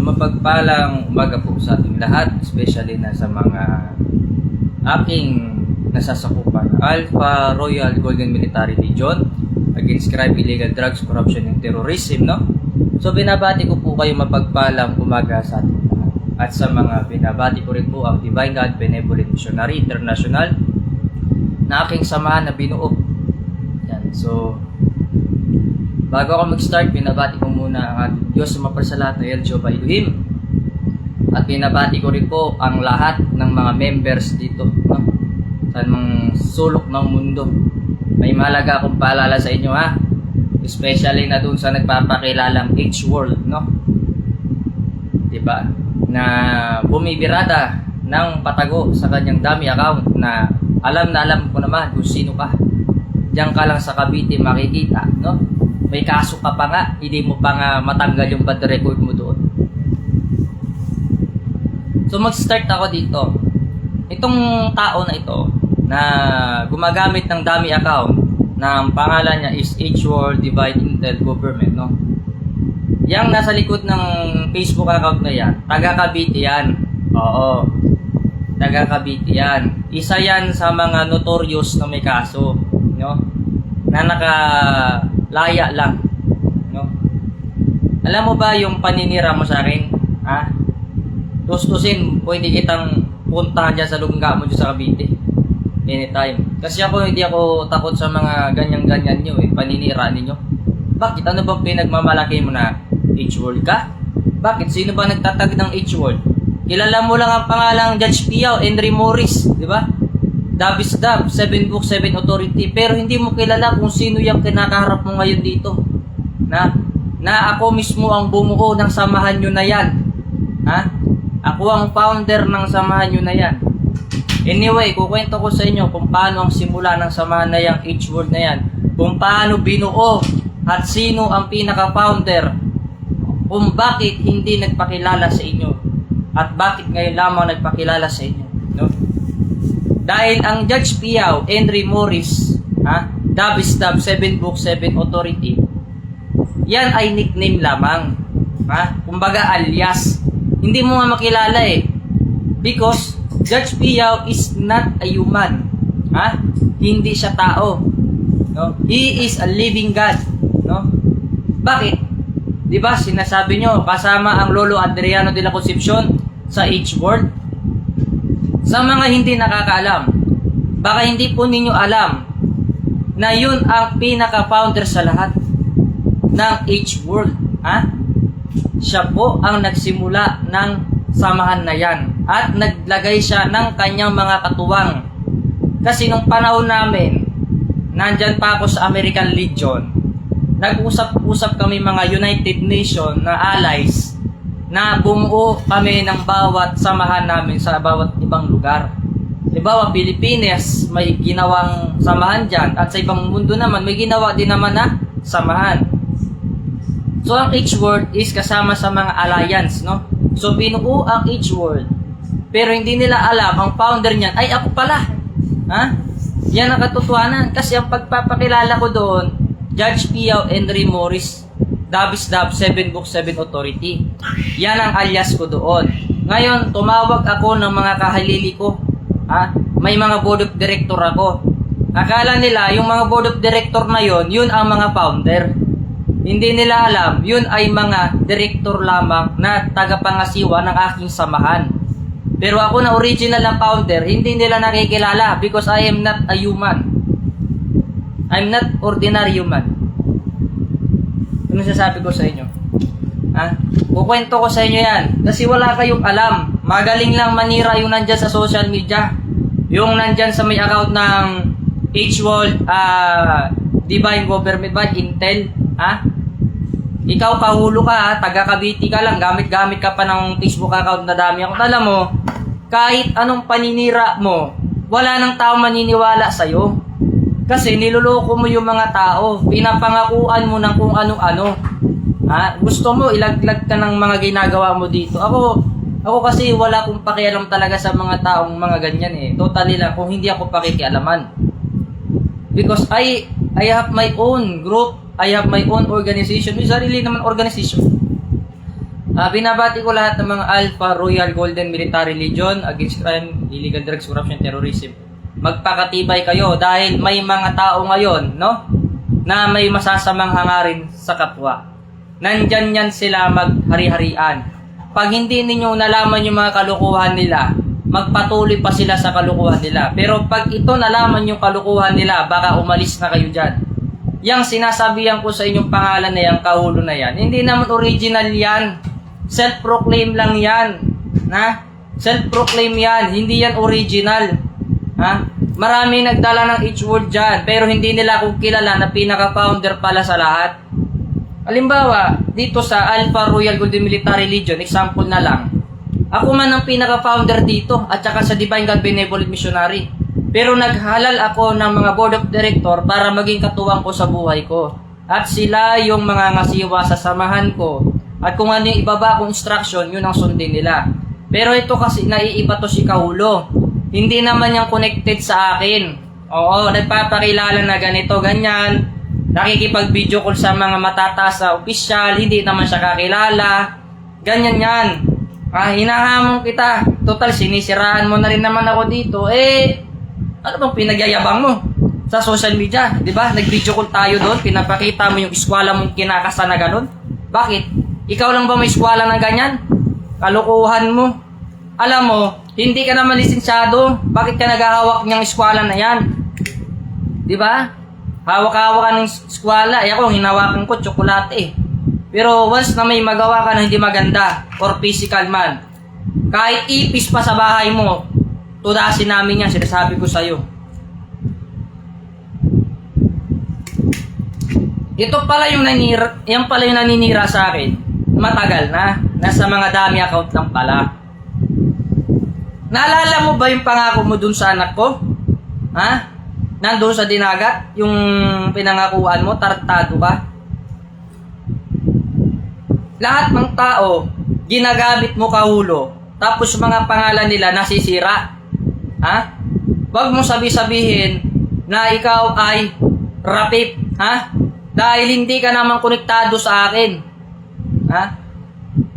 So mapagpalang umaga po sa ating lahat, especially na sa mga aking nasasakupan. Alpha Royal Golden Military Legion against crime, illegal drugs, corruption, and terrorism, no? So binabati ko po kayo mapagpalang umaga sa ating lahat. At sa mga binabati ko rin po ang Divine God Benevolent Missionary International na aking samahan na binuo. Yan. So bago ako mag-start, binabati ko muna ang ating Diyos na mapasalamat na El Jehovah Elohim. At binabati ko rin po ang lahat ng mga members dito, no? Sa mga sulok ng mundo. May mahalaga akong paalala sa inyo, ha? Especially na dun sa nagpapakilalang H-World, no? Diba? Na bumibirada ng patago sa kanyang dummy account na alam ko naman kung sino ka. Diyan ka lang sa Cavite makikita, no? May kaso ka pa nga, hindi mo pa nga matanggal yung bad record mo doon. So mag-start ako dito. Itong tao na ito na gumagamit ng dummy account na ang pangalan niya is H-World Divine Intel Government, no? Yang nasa likod ng Facebook account na yan, taga Cavite yan. Oo. Taga Cavite yan. Isa yan sa mga notorious na may kaso, no? Na nakalaya lang, no? Alam mo ba yung paninira mo sa akin, ha? Tustusin, pwede kitang puntahan dyan sa lungga mo dyan sa Cavite anytime. Kasi hindi ako takot sa mga ganyan-ganyan nyo, paninira ninyo. Bakit? Ano bang pinagmamalaki mo na H-World ka? Bakit? Sino ba nagtatag ng H-World? Kilala mo lang ang pangalang Judge Piao, Henry Morris, di ba? Dabis-dab, 7 Book, 7 Authority, pero hindi mo kilala kung sino yung kinakaharap mo ngayon dito. Na ako mismo ang bumuo ng samahan nyo na yan. Ha? Ako ang founder ng samahan nyo na yan. Anyway, kukwento ko sa inyo kung paano ang simula ng samahan na yung H-World na yan. Kung paano binuo at sino ang pinaka-founder. Kung bakit hindi nagpakilala sa inyo. At bakit ngayon lamang nagpakilala sa inyo. No? Dahil ang Judge Piao, Henry Morris, Dabis-Dab, 7 Book, 7 Authority, yan ay nickname lamang. Kumbaga alias. Hindi mo nga makilala because Judge Piao is not a human. Hindi siya tao. No? He is a living God. No? Bakit? Di ba sinasabi nyo, kasama ang Lolo Adriano de la Concepcion sa H-World? Sa mga hindi nakakaalam, baka hindi po ninyo alam na yun ang pinaka-founder sa lahat ng H-World. Siya po ang nagsimula ng samahan na yan at naglagay siya ng kanyang mga katuwang. Kasi nung panahon namin, nandyan pa ako sa American Legion, nag-usap-usap kami mga United Nations na allies na bumuo kami ng bawat samahan namin sa bawat ibang lugar. Halimbawa, Pilipinas, may ginawang samahan dyan at sa ibang mundo naman, may ginawa din naman na samahan. So, ang H-World is kasama sa mga alliance, no? So, binuo ang H-World. Pero hindi nila alam, ang founder niyan, ay ako pala. Yan ang katotohanan. Kasi ang pagpapakilala ko doon, Judge Piao, Henry Morris, Dabis-Dab, 7 Book, 7 Authority. Yan ang alias ko doon. Ngayon, tumawag ako ng mga kahalili ko. May mga board of director ako. Akala nila, yung mga board of director na yun ang mga founder. Hindi nila alam, yun ay mga director lamang na tagapangasiwa ng aking samahan. Pero ako na original na founder, hindi nila nakikilala because I am not a human. I'm not ordinary human. Ano sasabi ko sa inyo? Kukwento ko sa inyo yan. Kasi wala kayong alam. Magaling lang manira yung nandyan sa social media. Yung nandyan sa may account ng H-World Divine Government by Intel. Ikaw kahulo ka, taga Cavite ka lang, gamit-gamit ka pa ng Facebook account na dami ako. Alam mo, kahit anong paninira mo, wala nang tao maniniwala sa'yo. Kasi niloloko mo yung mga tao, pinapangakuan mo ng kung ano-ano. Gusto mo ilaglag ka ng mga ginagawa mo dito. Ako kasi wala akong pakialam talaga sa mga taong mga ganyan Totally lang, kung hindi ako pakikialaman. Because I have my own group, I have my own organization, may sarili naman organization. Binabati ko lahat ng mga Alpha Royal Golden Military Legion against crime, illegal drugs, corruption, terrorism. Magpakatibay kayo dahil may mga tao ngayon, no, na may masasamang hangarin sa kapwa. Nandyan yan sila maghari-harian. Pag hindi ninyo nalaman yung mga kalukuhan nila, magpatuloy pa sila sa kalukuhan nila. Pero pag ito nalaman yung kalukuhan nila, baka umalis na kayo dyan. Yang sinasabihan ko sa inyong pangalan na yan, kahulo na yan, hindi naman original yan. Self-proclaim lang yan. Na? Self-proclaim yan. Hindi yan original. Ha? Marami nagdala ng H-word dyan, pero hindi nila ako kilala na pinaka-founder pala sa lahat. Halimbawa, dito sa Alpha Royal Golden Military Legion, example na lang. Ako man ang pinaka-founder dito at saka sa Divine God Benevolent Missionary. Pero naghalal ako ng mga board of director para maging katuwang ko sa buhay ko. At sila yung mga ngasiwa sa samahan ko. At kung ano yung ibaba akong instruction, yun ang sundin nila. Pero ito kasi naiiba to si Kahulo. Hindi naman yung connected sa akin. Oo, nagpapakilala na ganito, ganyan. Nakikipag-video call sa mga matataas sa opisyal. Hindi naman siya kakilala. Ganyan yan. Hinahamon kita. Total, sinisiraan mo na rin naman ako dito. Ano bang pinagyayabang mo sa social media? Diba? Nag-video call tayo doon. Pinapakita mo yung eskwela mong kinakasa na ganun. Bakit? Ikaw lang ba may eskwela ng ganyan? Kalukuhan mo. Alam mo, hindi ka naman lisensyado. Bakit ka naghahawak niyang eskwela na yan? Diba? Hawak-hawak ka ng eskwela. Ako, hinawakan ko, tsokolate. Pero once na may magawa ka na hindi maganda or physical man, kahit ipis pa sa bahay mo, tudasin namin yan, sinasabi ko sa'yo. Ito pala yung naninira, yan pala yung naninira sa akin. Matagal na. Nasa mga dami account lang pala. Naalala mo ba yung pangako mo dun sa anak ko? Ha? Nandun sa dinagat? Yung pinangakuan mo, tartado ka? Lahat ng tao, ginagamit mo Kahulo. Tapos mga pangalan nila nasisira. Ha? Huwag mo sabi-sabihin na ikaw ay rapip. Ha? Dahil hindi ka naman konektado sa akin. Ha?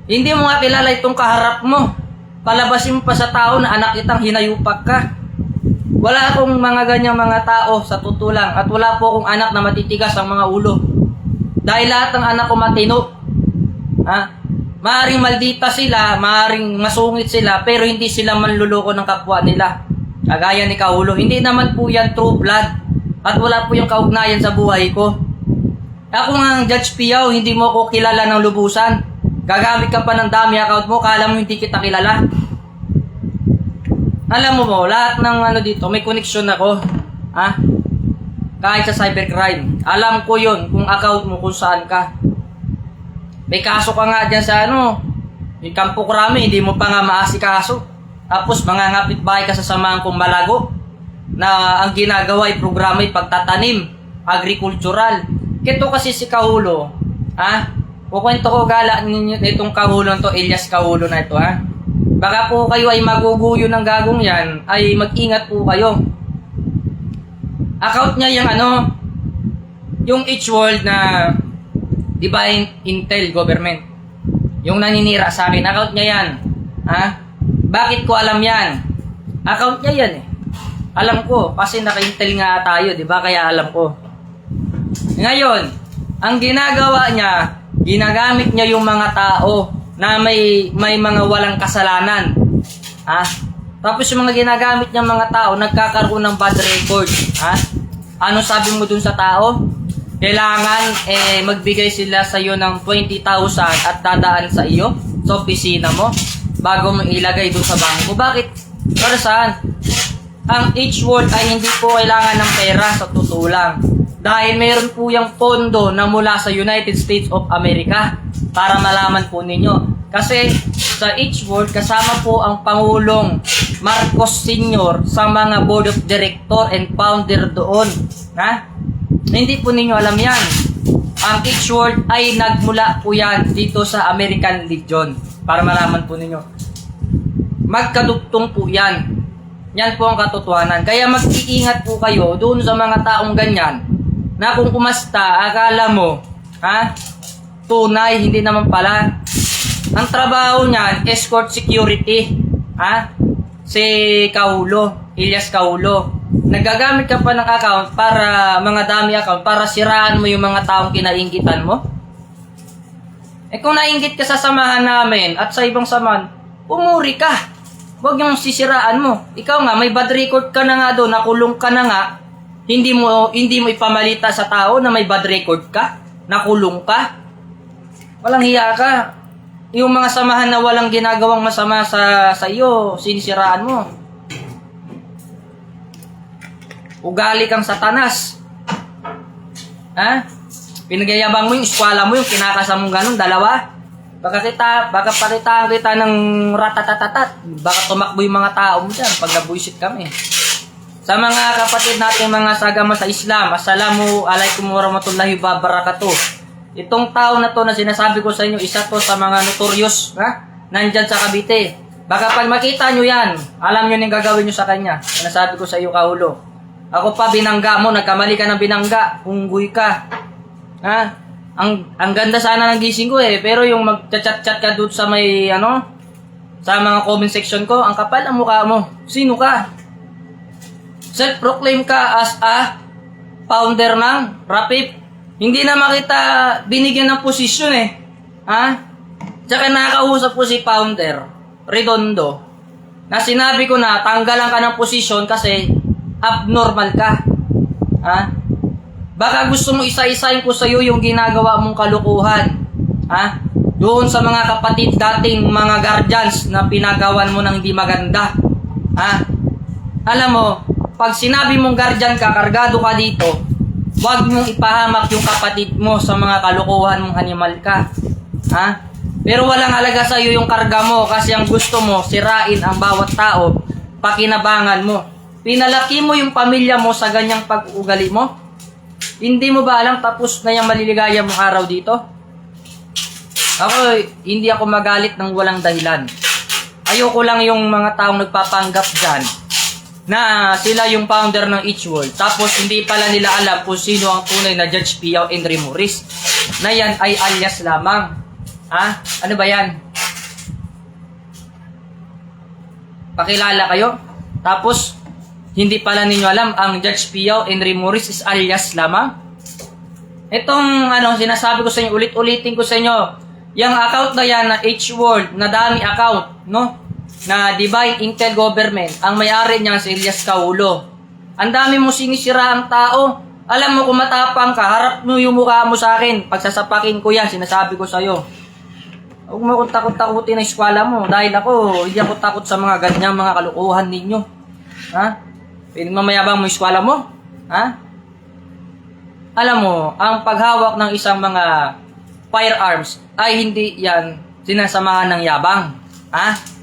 Hindi mo nga kilala itong kaharap mo. Palabasin mo pa sa tao na anak itang hinayupak ka. Wala akong mga ganyang mga tao sa tutulang. At wala po akong anak na matitigas ang mga ulo. Dahil lahat ng anak ko matino. Ha? Maaring maldita sila, maaring masungit sila, pero hindi sila manluloko ng kapwa nila. Kagaya ni Kahulo, hindi naman po yan true blood. At wala po yung kaugnayan sa buhay ko. Ako nga ang Judge Piaw, hindi mo ko kilala ng lubusan. Gagamit ka pa ng dami account mo, kala mo hindi kita kilala. Alam mo lahat ng ano dito, may connection ako. Ha? Kahit sa cybercrime. Alam ko yun, kung account mo, kung saan ka. May kaso ka nga dyan sa yung Kampo Krami, hindi mo pa nga maasikaso. Tapos mga ngapit bahay ka sa samahan kong Malago na ang ginagawa ay programa ay pagtatanim, agricultural. Kito kasi si Kahulo, ha? Kukwento ko gala ninyo itong Kahulo to, Elias Kahulo na ito, ha? Baka po kayo ay maguguyo ng gagong yan, ay mag-ingat po kayo. Account niya yung yung H-World na Divine Intel Government. Yung naninira sa akin, account niya yan. Ha? Bakit ko alam yan? Account niya yan eh. Alam ko, kasi naka-intel nga tayo, di ba? Kaya alam ko. Ngayon, ang ginagawa niya, ginagamit niya yung mga tao na may mga walang kasalanan. Ha? Tapos yung mga ginagamit niya mga tao, nagkakaroon ng bad record. Ha? Ano sabi mo dun sa tao? Kailangan magbigay sila sa iyo ng 20,000 at dadaan sa iyo sa opisina mo bago mo ilagay doon sa bangko. Bakit? Para saan? Ang H-World ay hindi po kailangan ng pera sa tutulang. Dahil mayroon po yung pondo na mula sa United States of America para malaman po ninyo. Kasi sa H-World kasama po ang Pangulong Marcos Sr. sa mga board of director and founder doon. Ha? Hindi po ninyo alam yan. Ang H-World ay nagmula po yan dito sa American Legion. Para malaman po ninyo. Magkadugtong po yan. Yan po ang katotohanan. Kaya mag-iingat po kayo doon sa mga taong ganyan na kung kumasta, akala mo, ha? Tunay, hindi naman pala. Ang trabaho niyan, escort security. Ha? Si Kaulo, Elias Kaulo. Nagagamit ka pa ng account para mga dami account para siraan mo yung mga taong kinainggitan mo? Eh kung nainggit ka sa samahan namin at sa ibang samahan, pumuri ka. Huwag yung sisiraan mo. Ikaw nga, may bad record ka na nga doon, nakulong ka na nga, hindi mo ipamalita sa tao na may bad record ka, nakulong ka. Walang hiya ka. Yung mga samahan na walang ginagawang masama sa iyo, sinisiraan mo. Ugali kang satanas. Ha? Pinagyayabang mo yung eskwela mo, yung kinakasa mong ganun, dalawa. Baka palitaan kita ng ratatatatat. Baka tumakbo yung mga tao mo dyan pag nabuisit kami. Sa mga kapatid natin mga sagama sa Islam, Assalamu alaikum warahmatullahi wabarakatuh. Itong tao na to na sinasabi ko sa inyo, isa to sa mga notorious, nandyan sa Cavite. Baka pag makita nyo yan, alam nyo yung gagawin nyo sa kanya. Sinasabi ko sa iyo, Kaulo. Ako pa, binangga mo, nagkamali ka ng binangga, unggoy ka. Ha? Ang ganda sana ng gising ko pero yung mag-chat-chat ka doon sa may, sa mga comment section ko, ang kapal ang mukha mo. Sino ka? Self-proclaim ka as a founder ng Rapip. Hindi na makita binigyan ng posisyon Ha? Tsaka nakakausap ko si founder, Redondo, na sinabi ko na tanggalan ka ng posisyon kasi abnormal ka. Ha? Baka gusto mo isa-isahin ko sa iyo yung ginagawa mong kalukuhan. Ha? Doon sa mga kapatid dating mga guardians na pinagawan mo ng hindi maganda. Ha? Alam mo, pag sinabi mong guardian ka, kargado ka dito, huwag mong ipahamak yung kapatid mo sa mga kalukuhan mong animal ka. Ha? Pero walang halaga sa iyo yung karga mo kasi ang gusto mo, sirain ang bawat tao, pakinabangan mo. Pinalaki mo yung pamilya mo sa ganyang pag-uugali mo. Hindi mo ba alam tapos na yung maliligaya mong araw dito? Hindi ako magalit ng walang dahilan. Ayoko lang yung mga taong nagpapanggap dyan na sila yung founder ng Each World. Tapos hindi pala nila alam kung sino ang tunay na Judge Piao Henry Morris. Na yan ay alias lamang. Ha? Ano ba yan? Pakilala kayo? Tapos hindi pala ninyo alam ang Judge Piao Henry Morris is alias lamang. Itong sinasabi ko sa inyo, ulit-ulitin ko sa inyo, yung account na yan na H-World, na dami account, na Divine Intel Government, ang may-ari niya si Elias Kaulo. Ang dami mo sinisira ang tao. Alam mo kung matapang ka, harap mo yung mukha mo sa akin. Pagsasapakin ko yan, sinasabi ko sa iyo. Huwag mo kung takot-takutin ang eskwela mo. Dahil ako, hindi ako takot sa mga ganyang mga kalukuhan ninyo. Ha? Pinagmamayabang mo eskwela mo? Ha? Alam mo, ang paghawak ng isang mga firearms ay hindi yan sinasamahan ng yabang. Ha?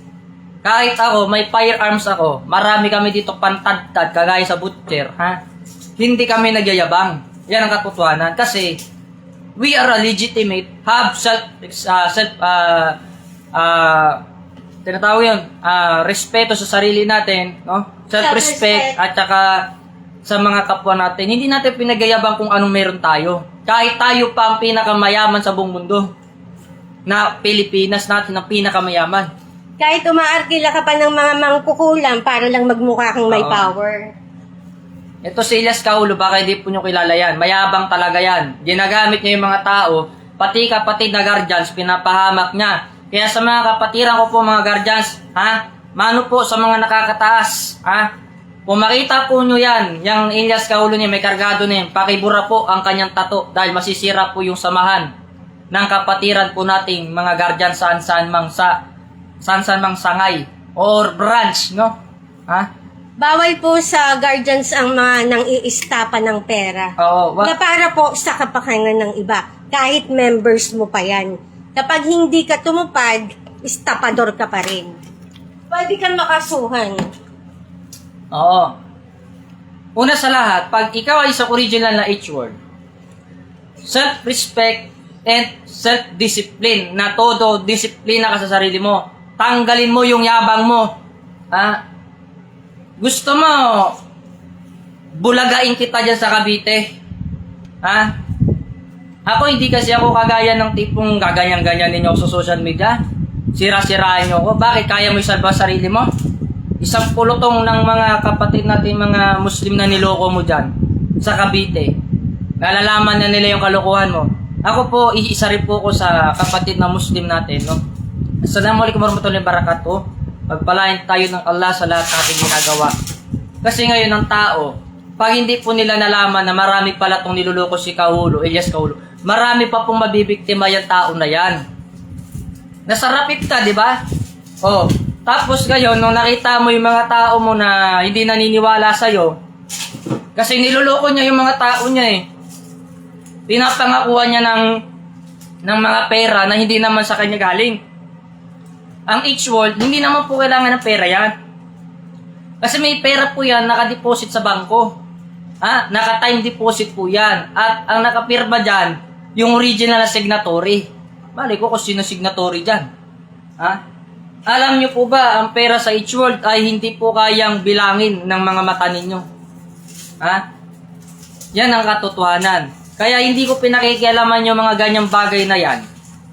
Kahit ako, may firearms ako, marami kami dito pantad-tad, kagaya sa butcher. Ha? Hindi kami nagyayabang. Yan ang katotohanan. Kasi, we are a legitimate, have tinatawag yun, respeto sa sarili natin, self-respect, at saka sa mga kapwa natin. Hindi natin pinagayabang kung anong meron tayo. Kahit tayo pa ang pinakamayaman sa buong mundo. Na Pilipinas natin ang pinakamayaman. Kahit umaarkila ka pa ng mga mangkukulam para lang magmukha kang may power. Ito si Elias Kaulo, baka hindi po nyo kilala yan. Mayabang talaga yan. Ginagamit niya yung mga tao, pati kapatid na guardians, pinapahamak niya. Kaya sa mga kapatiran ko po mga guardians, mano po sa mga nakakataas, kung makita po nyo yan, yung Elias Kaulo niya, may kargado niya, pakibura po ang kanyang tato dahil masisira po yung samahan ng kapatiran po nating mga guardian saan-saan mang sangay or branch, Bawal po sa guardians ang mga nang-iistapan ng pera. Oo. Na para po sa kapakanan ng iba, kahit members mo pa yan. Kapag hindi ka tumupad, istapador ka pa rin. Pwede kang makasuhan. Oo. Una sa lahat, pag ikaw ay isang original na H-word, self-respect and self-discipline, na todo disiplina ka sa sarili mo. Tanggalin mo yung yabang mo. Gusto mo, bulagain kita dyan sa Cavite. Ako hindi kasi ako kagaya ng tipong gaganyan-ganyan ninyo sa social media. sira-sirain nyo ako. Bakit? Kaya mo isalba sarili mo? Isang pulutong ng mga kapatid natin, mga Muslim na niloko mo dyan sa Cavite. Nalalaman na nila yung kalokohan mo. Ako po, isa rin po ko sa kapatid na Muslim natin, no? Assalamualaikum warahmatullahi wabarakatuh. Pagpalain tayo ng Allah sa lahat ng ating ginagawa. Kasi ngayon ang tao, pag hindi po nila nalaman na marami pala itong niluloko si Kaulo, Elias Kaulo, marami pa pong mabibiktima yung tao na yan. Nasarapit ka, di ba? Oh, tapos ngayon, nung nakita mo yung mga tao mo na hindi naniniwala sa'yo, kasi niluloko niya yung mga tao niya eh. Pinapangakuha niya ng mga pera na hindi naman sa kanya galing. Ang H-World, hindi naman po kailangan ng pera yan. Kasi may pera po yan, nakadeposit sa bangko. Naka-time deposit po yan. At ang nakapirma dyan, yung original na signatory. Bali ko kung sino signatory dyan. Alam niyo po ba, ang pera sa H-World ay hindi po kayang bilangin ng mga mata ninyo. Yan ang katotohanan. Kaya hindi ko pinakikialaman yung mga ganyang bagay na yan.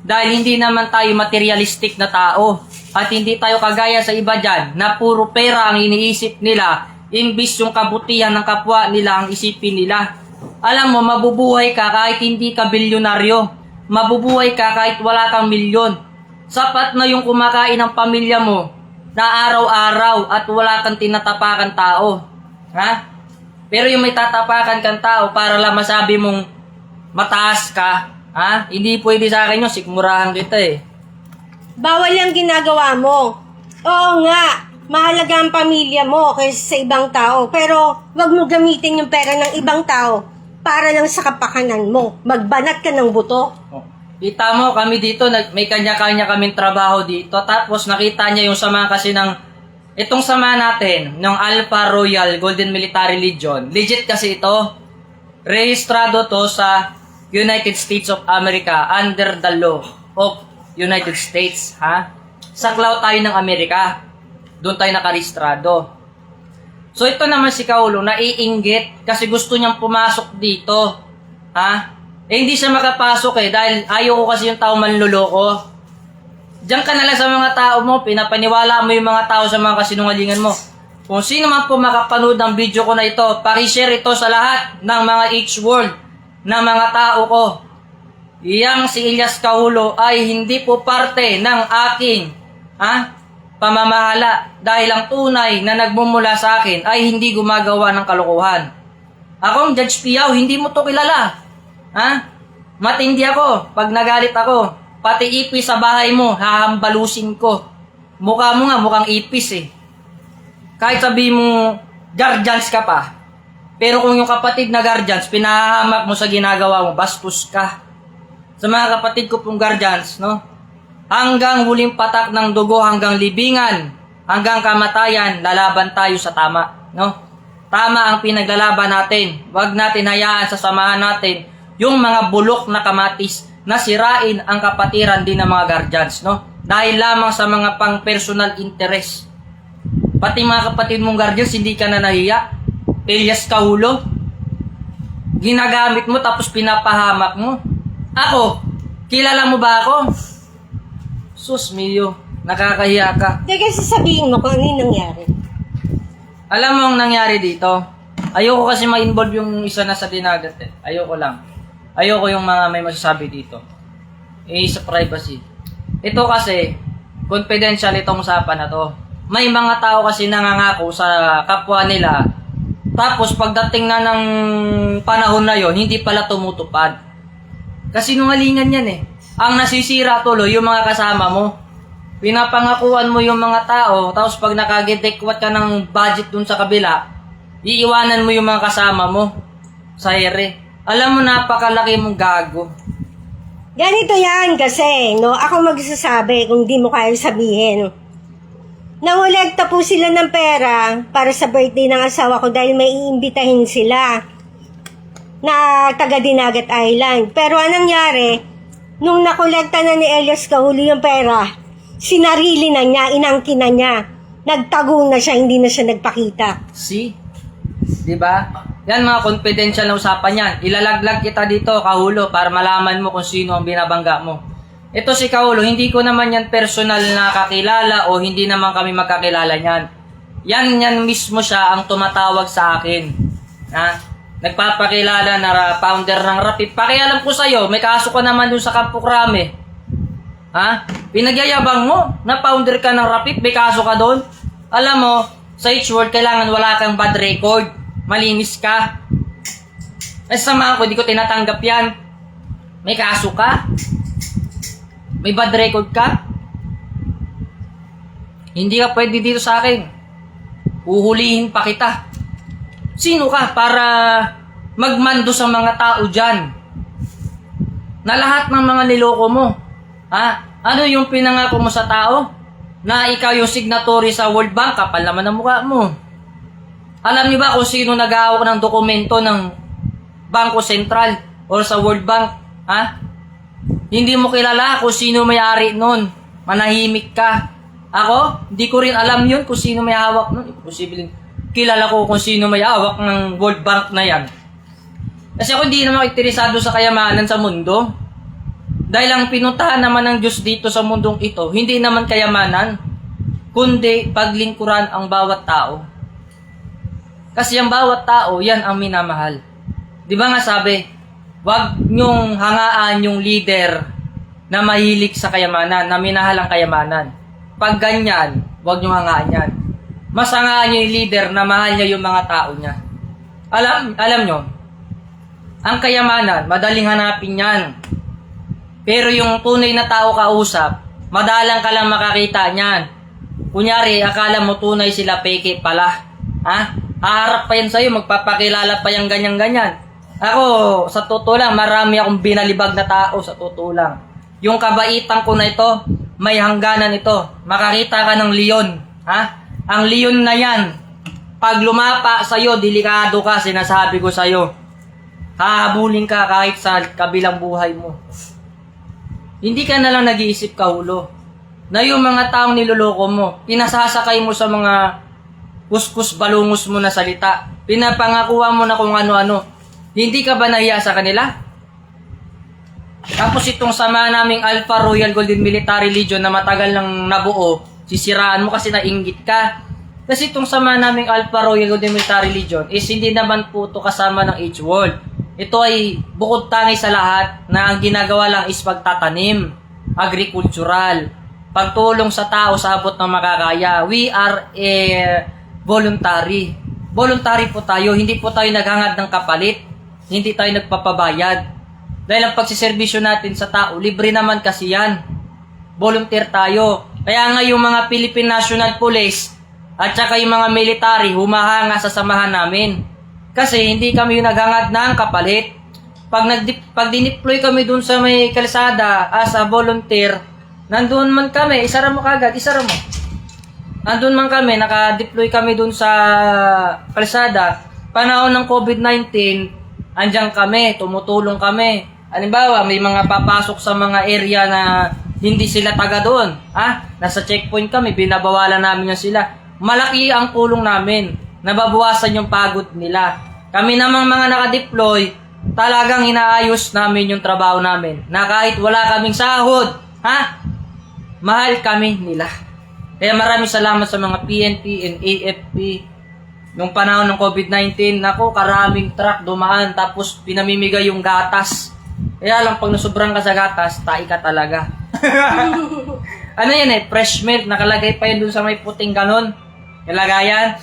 Dahil hindi naman tayo materialistic na tao. At hindi tayo kagaya sa iba dyan na puro pera ang iniisip nila, imbis yung kabutihan ng kapwa nila ang isipin nila. Alam mo, mabubuhay ka kahit hindi ka bilyonaryo. Mabubuhay ka kahit wala kang milyon. Sapat na yung kumakain ng pamilya mo na araw-araw at wala kang tinatapakan tao. Pero yung may tatapakan kang tao para lang masabi mong mataas ka, hindi pwede sa akin yun, sikmurahan kita eh. Bawal yung ginagawa mo. Oo nga, mahalaga ang pamilya mo kaysa sa ibang tao. Pero wag mo gamitin yung pera ng ibang tao para lang sa kapakanan mo. Magbanat ka ng buto. Kita mo, kami dito, may kanya-kanya kaming trabaho dito. Tapos nakita niya yung sama kasi itong sama natin, ng Alpha Royal Golden Military Legion. Legit kasi ito. Rehistrado to sa United States of America under the law of United States, Saklaw tayo ng Amerika. Doon tayo nakarehistrado. So ito naman si Kaulo, naiinggit kasi gusto niyang pumasok dito. Hindi siya makapasok dahil ayaw ko kasi yung tao manluloko. Diyan ka na lang sa mga tao mo, pinapaniwala mo yung mga tao sa mga kasinungalingan mo. Kung sino man po makapanood ng video ko na ito, pakishare ito sa lahat ng mga H-World na mga tao ko. Iyang si Elias Kaulo ay hindi po parte ng aking pamamahala dahil ang tunay na nagmumula sa akin ay hindi gumagawa ng kalokohan. Akong Judge Piaw, hindi mo to kilala. Matindi ako. Pag nagalit ako, pati ipis sa bahay mo, hahambalusin ko. Mukha mo nga, mukhang ipis eh. Kahit sabi mo, guardians ka pa. Pero kung yung kapatid na guardians, pinahahamak mo sa ginagawa mo, bastos ka. Sa mga kapatid ko pong guardians, no? Hanggang huling patak ng dugo, hanggang libingan, hanggang kamatayan, lalaban tayo sa tama, no? Tama ang pinaglalaban natin. Huwag natin hayaan sa samahan natin yung mga bulok na kamatis na sirain ang kapatiran din ng mga guardians, no? Dahil lamang sa mga pang-personal interest. Pati mga kapatid mong guardians, hindi ka na nahiya. Elias Kaulo, ginagamit mo tapos pinapahamak mo. Ako, kilala mo ba ako? Sus mio, nakakahiya ka. Teka, sasabihin mo kung ano yung nangyari. Alam mo ang nangyari dito? Ayoko kasi ma-involve yung isa na sa dinagat eh. Ayoko lang. Ayoko yung mga may masasabi dito. Sa privacy. Ito kasi, confidential itong usapan na to. May mga tao kasi nangangako sa kapwa nila. Tapos pagdating na ng panahon na yon, hindi pala tumutupad. Kasi nungalingan yan eh. Ang nasisira tuloy yung mga kasama mo. Pinapangakuan mo yung mga tao, tapos pag nakagidekwat ka ng budget dun sa kabila, iiwanan mo yung mga kasama mo sa ere. Alam mo, napakalaki mong gago. Ganito yan kasi, no? Ako magsasabi kung di mo kaya sabihin. Nangolekta po sila ng pera para sa birthday ng asawa ko dahil may iimbitahin sila na taga Dinagat Island. Pero anong nangyari? Nung nakolekta na ni Elias Kaulo yung pera, sinarili na niya, inangkin na niya. Nagtago na siya, hindi na siya nagpakita. See? Diba? Yan mga confidential na usapan yan. Ilalaglag kita dito, Kaulo, para malaman mo kung sino ang binabangga mo. Ito si Kaulo, hindi ko naman yan personal na kakilala o hindi naman kami magkakilala niyan. Yan mismo siya ang tumatawag sa akin. Ha? Nagpapakilala na founder ng Rapid. Pakialam ko sa'yo, may kaso ka naman dun sa Campo Crame. Ha? Pinagyayabang mo na founder ka ng Rapid, may kaso ka doon. Alam mo, sa H-World, kailangan wala kang bad record. Malinis ka. Ay, samahan ko, di ko tinatanggap yan. May kaso ka? May bad record ka? Hindi ka pwede dito sa akin. Uhulihin pa kita. Sino ka para magmando sa mga tao dyan? Na lahat ng mga niloko mo. Ha? Ano yung pinangako mo sa tao? Na ikaw yung signatory sa World Bank? Kapal naman ang mukha mo. Alam niyo ba kung sino nag-aawak ng dokumento ng Bangko Sentral o sa World Bank? Ha? Hindi mo kilala kung sino may-ari nun. Manahimik ka. Ako, hindi ko rin alam yun kung sino may hawak nun. Posibleng kilala ko kung sino may hawak ng World Bank na yan. Kasi ako hindi naman interesado sa kayamanan sa mundo. Dahil ang pinuntahan naman ng Diyos dito sa mundong ito, hindi naman kayamanan, kundi paglingkuran ang bawat tao. Kasi ang bawat tao, yan ang minamahal. Di ba nga sabi, wag nyong hangaan yung leader na mahilig sa kayamanan, na minahal ang kayamanan. Pag ganyan, wag nyong hangaan yan. Mas hangaan nyo yung leader na mahal niya yung mga tao niya. Alam nyo, ang kayamanan, madaling hanapin yan. Pero yung tunay na tao kausap, madalang ka lang makakita niyan. Kunyari, akala mo tunay sila, peke pala. Ha? Haharap pa yan sa'yo, magpapakilala pa yung ganyan-ganyan. Ako, sa totoo lang, marami akong binalibag na tao, sa totoo lang. Yung kabaitan ko na ito, may hangganan ito. Makakita ka ng leon. Ha? Ang leon na yan, pag lumapa sa'yo, delikado ka, sinasabi ko sa'yo. Hahabulin ka kahit sa kabilang buhay mo. Hindi ka na lang nag-iisip, Kaulo, na yung mga taong niloloko mo, pinasasakay mo sa mga kuskus balungos mo na salita. Pinapangakuha mo na kung ano-ano. Hindi ka ba nahiya sa kanila? Tapos itong sama naming Alpha Royal Golden Military Legion na matagal nang nabuo, sisiraan mo kasi nainggit ka. Kasi itong sama naming Alpha Royal Golden Military Legion is hindi naman po ito kasama ng H-World. Ito ay bukod tangi sa lahat na ang ginagawa lang is pagtatanim, agricultural, pagtulong sa tao sa abot ng makakaya. We are voluntary. Voluntary po tayo, hindi po tayo naghangad ng kapalit, hindi tayo nagpapabayad. Dahil ang pagsiservisyo natin sa tao, libre naman kasi yan. Volunteer tayo. Kaya nga yung mga Philippine National Police at saka yung mga military humahanga sa samahan namin. Kasi hindi kami yung naghangad ng kapalit. Pag dineploy kami dun sa may kalsada as a volunteer, nandun man kami, isara mo kagad, isara mo. Nandun man kami, naka-deploy kami dun sa kalsada. Panahon ng COVID-19, andyan kami, tumutulong kami. Halimbawa, may mga papasok sa mga area na hindi sila taga doon. Nasa checkpoint kami, binabawalan namin yan sila. Malaki ang tulong namin. Nababawasan yung pagod nila. Kami namang mga naka-deploy, talagang inaayos namin yung trabaho namin. Na kahit wala kaming sahod, mahal kami nila. Kaya maraming salamat sa mga PNP and AFP. Nung panahon ng COVID-19, nako, karaming truck dumaan, tapos pinamimigay yung gatas. Kaya lang, pag nasubrang ka sa gatas, tae ka talaga. Ano yan fresh milk, nakalagay pa yun dun sa may puting ganon. Nilagayan.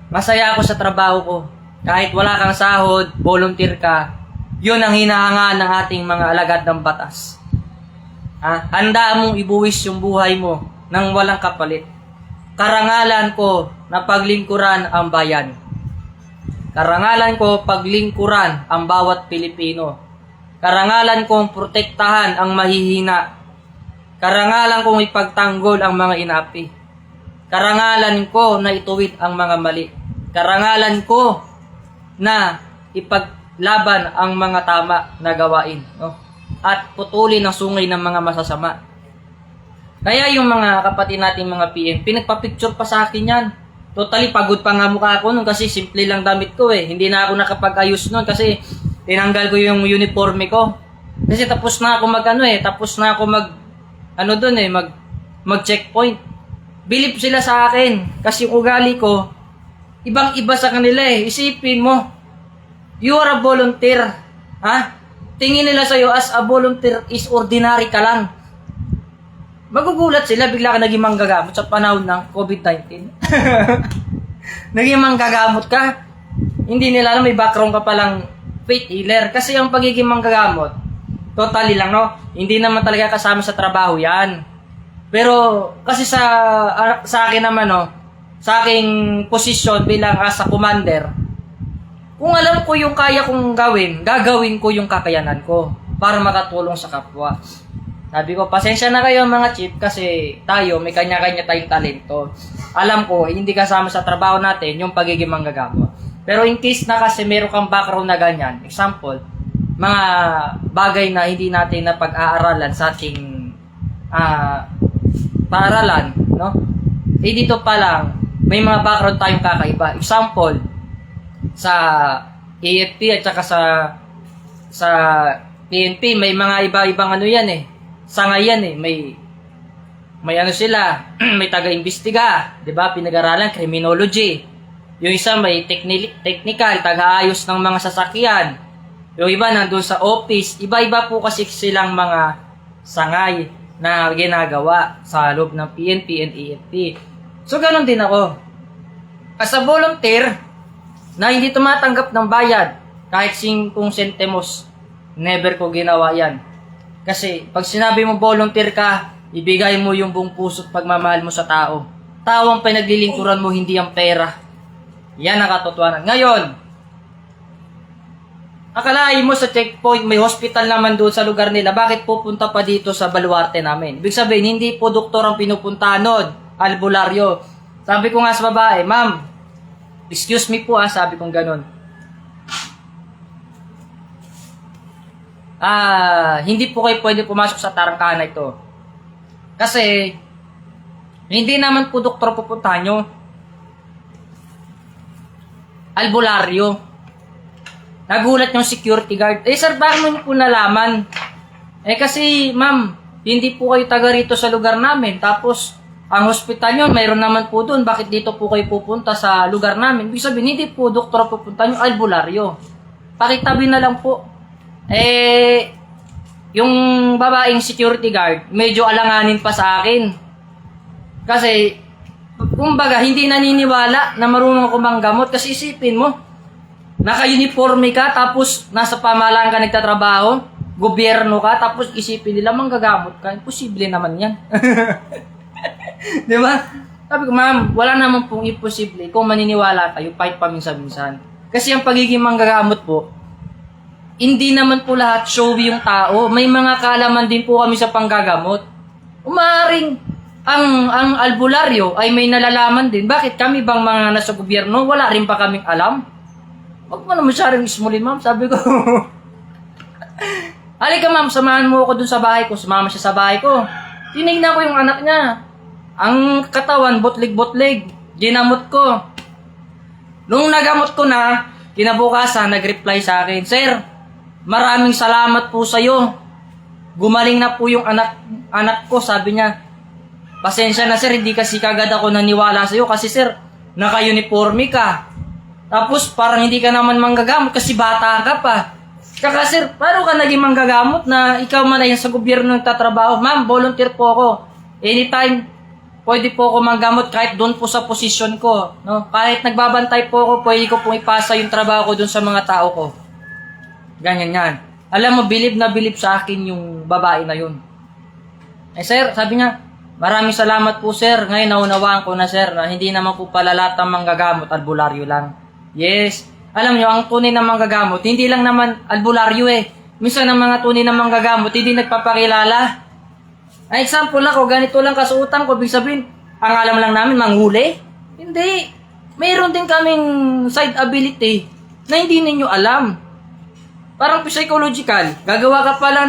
Masaya ako sa trabaho ko. Kahit wala kang sahod, volunteer ka, yun ang hinahangaan ng ating mga alagad ng batas. Handa mong ibuwis yung buhay mo nang walang kapalit. Karangalan ko na paglingkuran ang bayan. Karangalan ko paglingkuran ang bawat Pilipino. Karangalan kong protektahan ang mahihina. Karangalan kong ipagtanggol ang mga inapi. Karangalan ko na ituwid ang mga mali. Karangalan ko na ipaglaban ang mga tama na gawain, no? At putulin ang sungay ng mga masasama. Kaya yung mga kapatid nating mga PM, pinagpa-picture pa sa akin yan. Totally, pagod pa nga mukha ko nun kasi simple lang damit ko eh. Hindi na ako nakapag-ayos nun kasi tinanggal ko yung uniforme ko. Kasi tapos na ako mag-checkpoint. Believe sila sa akin kasi yung ugali ko ibang-iba sa kanila eh. Isipin mo, you are a volunteer. Ha? Tingin nila sa'yo as a volunteer is ordinary ka lang. Magugulat sila, bigla ka naging manggagamot sa panahon ng COVID-19. Naging manggagamot ka. Hindi nila alam may background ka palang faith healer. Kasi yung pagiging manggagamot, totally lang, no? Hindi naman talaga kasama sa trabaho yan. Pero kasi sa akin naman, no, sa aking posisyon bilang as a commander, kung alam ko yung kaya kong gawin, gagawin ko yung kakayanan ko para makatulong sa kapwa. Sabi ko, pasensya na kayo mga chief kasi tayo, may kanya-kanya tayong talento. Alam ko, hindi kasama sa trabaho natin yung pagiging manggagamot. Pero in case na kasi meron kang background na ganyan, example, mga bagay na hindi natin na pag-aaralan sa ating paaralan, no? Eh dito pa lang, may mga background tayong kakaiba. Example, sa AFP at saka sa PNP, may mga iba-ibang ano yan eh. Sangay yan eh. May ano sila, may taga-imbestiga, 'di ba? Pinag-aralan criminology. Yung isa may technical, taga-ayos ng mga sasakyan. Yung iba nandun sa office. Iba-iba po kasi silang mga sangay na ginagawa sa loob ng PNP and AFP. So, ganun din ako. As a volunteer, na hindi tumatanggap ng bayad, kahit 5 centimos, never ko ginawa yan. Kasi, pag sinabi mo volunteer ka, ibigay mo yung buong puso at pagmamahal mo sa tao. Tao ang pinaglilingkuran mo, hindi ang pera. Yan ang katotohanan. Ngayon, akalain mo sa checkpoint, may hospital naman doon sa lugar nila, bakit pupunta pa dito sa baluarte namin? Ibig sabihin, hindi po doktor ang pinupuntahan nun, albularyo. Sabi ko nga sa babae, ma'am, excuse me po sabi kong ganun. Hindi po kayo pwede pumasok sa tarangkana ito. Kasi, hindi naman po doktor pupuntahan nyo. Albularyo. Nagulat yung security guard. Eh sir, bakit mo po nalaman? Eh kasi ma'am, hindi po kayo taga rito sa lugar namin. Tapos, ang hospital nyo, mayroon naman po doon. Bakit dito po kayo pupunta sa lugar namin? Ibig sabihin, hindi po doktor pupunta nyo, albularyo. Pakitabi na lang po. Eh, yung babaeng security guard, medyo alanganin pa sa akin. Kasi, kumbaga, hindi naniniwala na marunong ako manggamot. Kasi isipin mo, naka-uniforme ka, tapos nasa pamahalaan ka nagtatrabaho, gobyerno ka, tapos isipin nila manggagamot ka. Imposible naman yan. Di ba? Sabi ko, ma'am, wala naman pong imposible. Kung maniniwala kayo, fight paminsan-minsan. Kasi ang pagiging manggagamot po, hindi naman po lahat showy yung tao. May mga kaalaman din po kami sa panggagamot. Umaaring ang albularyo ay may nalalaman din. Bakit kami bang mga nasa gobyerno, wala rin pa kaming alam? Huwag mo naman siya rin ismulin, ma'am. Sabi ko, halika ma'am, samahan mo ako dun sa bahay ko. Sumama siya sa bahay ko. Tinignan ko yung anak niya. Ang katawan, botlig-botlig. Ginamot ko. Nung nagamot ko na, kinabukasan, nag-reply sa akin, Sir, maraming salamat po sa'yo. Gumaling na po yung anak ko, sabi niya. Pasensya na sir, hindi kasi kagad ako naniwala sa'yo kasi sir, naka-uniforme ka. Tapos parang hindi ka naman manggagamot kasi bata ka pa. Kaka sir, paano ka naging manggagamot na ikaw man ay sa gobyerno nagtatrabaho? Ma'am, volunteer po ako. Anytime, pwede po ako manggamot kahit doon po sa posisyon ko. No? Kahit nagbabantay po ako, pwede ko pong ipasa yung trabaho ko doon sa mga tao ko. Ganyan yan. Alam mo, bilib na bilib sa akin yung babae na yun. Eh sir, sabi niya, maraming salamat po sir. Ngayon naunawaan ko na sir na hindi naman po pala lahat ng manggagamot, albularyo lang. Yes. Alam niyo, ang tunay na manggagamot, hindi lang naman albularyo eh. Minsan ang mga tunay na manggagamot, hindi nagpapakilala. Ang example ako, ganito lang kasuotan ko, ibig sabihin, ang alam lang namin, manghuli. Hindi. Mayroon din kaming side ability na hindi ninyo alam. Parang psychological. Gagawa ka pala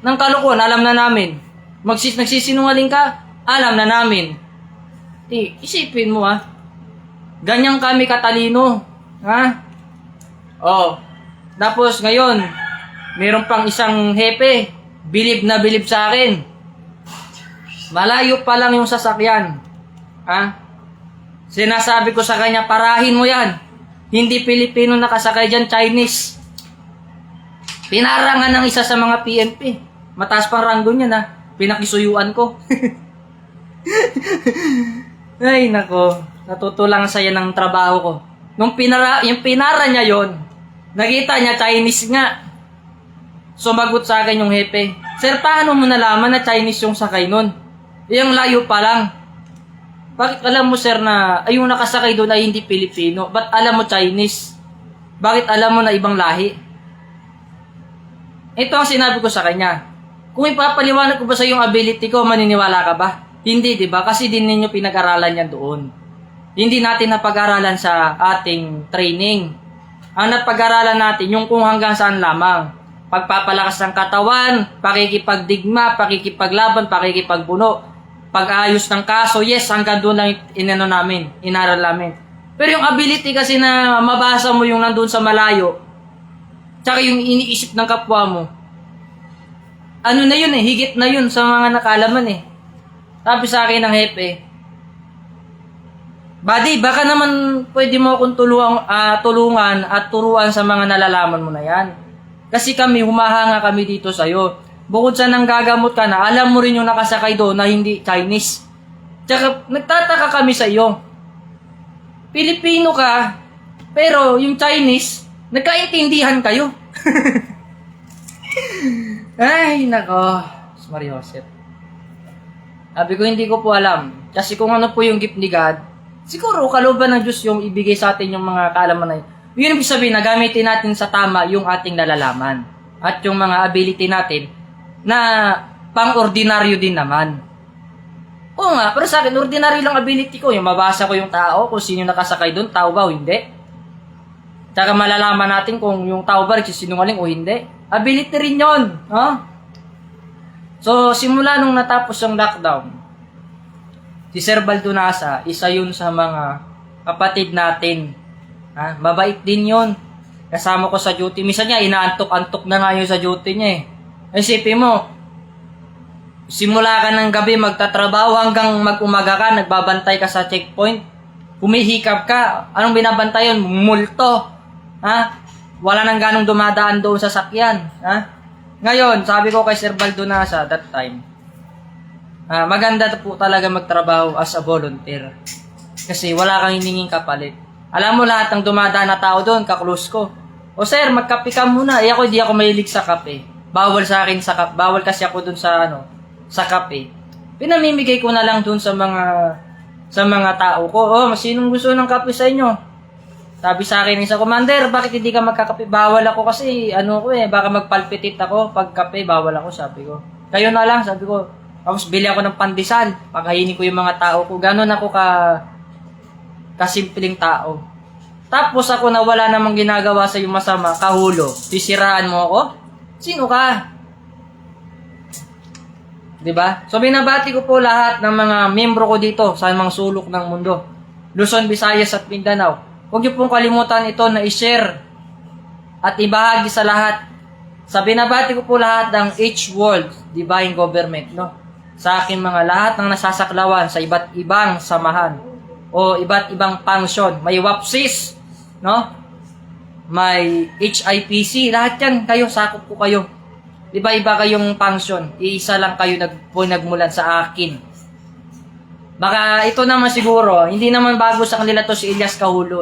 ng kalokohan, alam na namin. Nagsisinungaling ka, alam na namin. Isipin mo Ganyan kami katalino. Ha? Oh. Tapos ngayon, Meron pang isang hepe, bilib na bilib sa akin. Malayo pa lang yung sasakyan. Sinasabi ko sa kanya, parahin mo yan. Hindi Pilipino nakasakay dyan, Chinese. Pinarangan ng isa sa mga PNP. Mataas pang ranggo niya pinakisuyuan ko. Ay, nako. Natutulang saya ng trabaho ko. Yung pinara niya yon, nakita niya Chinese nga. Sumagot sa akin yung hepe, "Sir, paano mo nalaman na Chinese yung sakay nun? Yung layo pa lang. Bakit alam mo, sir, na yung nakasakay doon ay hindi Pilipino? Ba't alam mo Chinese? Bakit alam mo na ibang lahi?" Ito ang sinabi ko sa kanya. Kung ipapaliwanag ko ba sa yung ability ko, maniniwala ka ba? Hindi, di ba? Kasi din ninyo pinag-aralan yan doon. Hindi natin napag-aralan sa ating training. Ang napag-aralan natin, yung kung hanggang saan lamang. Pagpapalakas ng katawan, pakikipagdigma, pakikipaglaban, pakikipagbuno, pag-ayos ng kaso, yes, hanggang doon lang inaral namin. Pero yung ability kasi na mabasa mo yung nandun sa malayo, tsaka yung iniisip ng kapwa mo, ano na yun higit na yun sa mga nakalaman Sabi sa akin ng hepe, "Buddy, baka naman pwede mo akong tulungan at turuan sa mga nalalaman mo na yan. Kasi kami, humahanga kami dito sa'yo. Bukod sa nanggagamot ka na, alam mo rin yung nakasakay doon na hindi Chinese. Tsaka, nagtataka kami sa iyo. Pilipino ka, pero yung Chinese, nagkaintindihan kayo." Ay, nako. Maria Joseph. Sabi ko, hindi ko po alam. Kasi kung ano po yung gift ni God, siguro kalooban ng Diyos yung ibigay sa atin yung mga kaalaman na yun. Yun ibig sabihin na gamitin natin sa tama yung ating nalalaman. At yung mga ability natin na pang-ordinaryo din naman. Oo nga, pero sa akin, ordinaryo lang ability ko. Yung mabasa ko yung tao, kung sino nakasakay doon, tao ba o hindi. Tsaka malalaman natin kung yung tao ba nagsisinungaling o hindi. Ability rin yun. So, simula nung natapos yung lockdown, si Sir Baldonasa, isa yun sa mga kapatid natin. Mabait din yun. Kasama ko sa duty. Minsan niya, inaantok-antok na nga yun sa duty niya Isipin mo, simula ka ng gabi magtatrabaho hanggang mag-umaga ka, nagbabantay ka sa checkpoint, humihikap ka, anong binabantayan? Multo. Wala nang ganong dumadaan doon sa sakyan. Ngayon, sabi ko kay Sir Baldonasa that time, maganda po talaga magtrabaho as a volunteer. Kasi wala kang hiningin kapalit. Alam mo lahat ng dumadaan na tao doon, kaklose ko. "O sir, magkape ka muna." Ako hindi ako mahilig sa kape. Bawal sa akin sa kape. Bawal kasi ako doon sa kape. Pinamimigay ko na lang doon sa mga tao ko. Sinong gusto ng kape sa inyo? Sabi sa akin isa, "Commander, bakit hindi ka magkakape?" "Bawal ako kasi baka magpalpitit ako pag kape, bawal ako," sabi ko. "Kayo na lang," sabi ko. Tapos bili ako ng pandesal, pagkainin ko yung mga tao ko. Ganon ako kasimpleng tao. Tapos ako na wala namang ginagawa sa yung masama, kahulo, sisiraan mo ako? Sino ka? 'Di ba? So binabati ko po lahat ng mga miyembro ko dito sa mga sulok ng mundo. Luzon, Visayas at Mindanao. Huwag niyo pong kalimutan ito na i-share at ibahagi sa lahat. Sa binabati ko po lahat ng H-World Divine Government, sa aking mga lahat ng nasasaklawan sa iba't ibang samahan o iba't ibang function. May WAPSIS, may HIPC, lahat yan kayo, sakop ko kayo. Iba-iba kayong function, iisa lang kayo nagmulan sa akin. Baka ito naman siguro, hindi naman bago sa kanila to si Elias Kahulo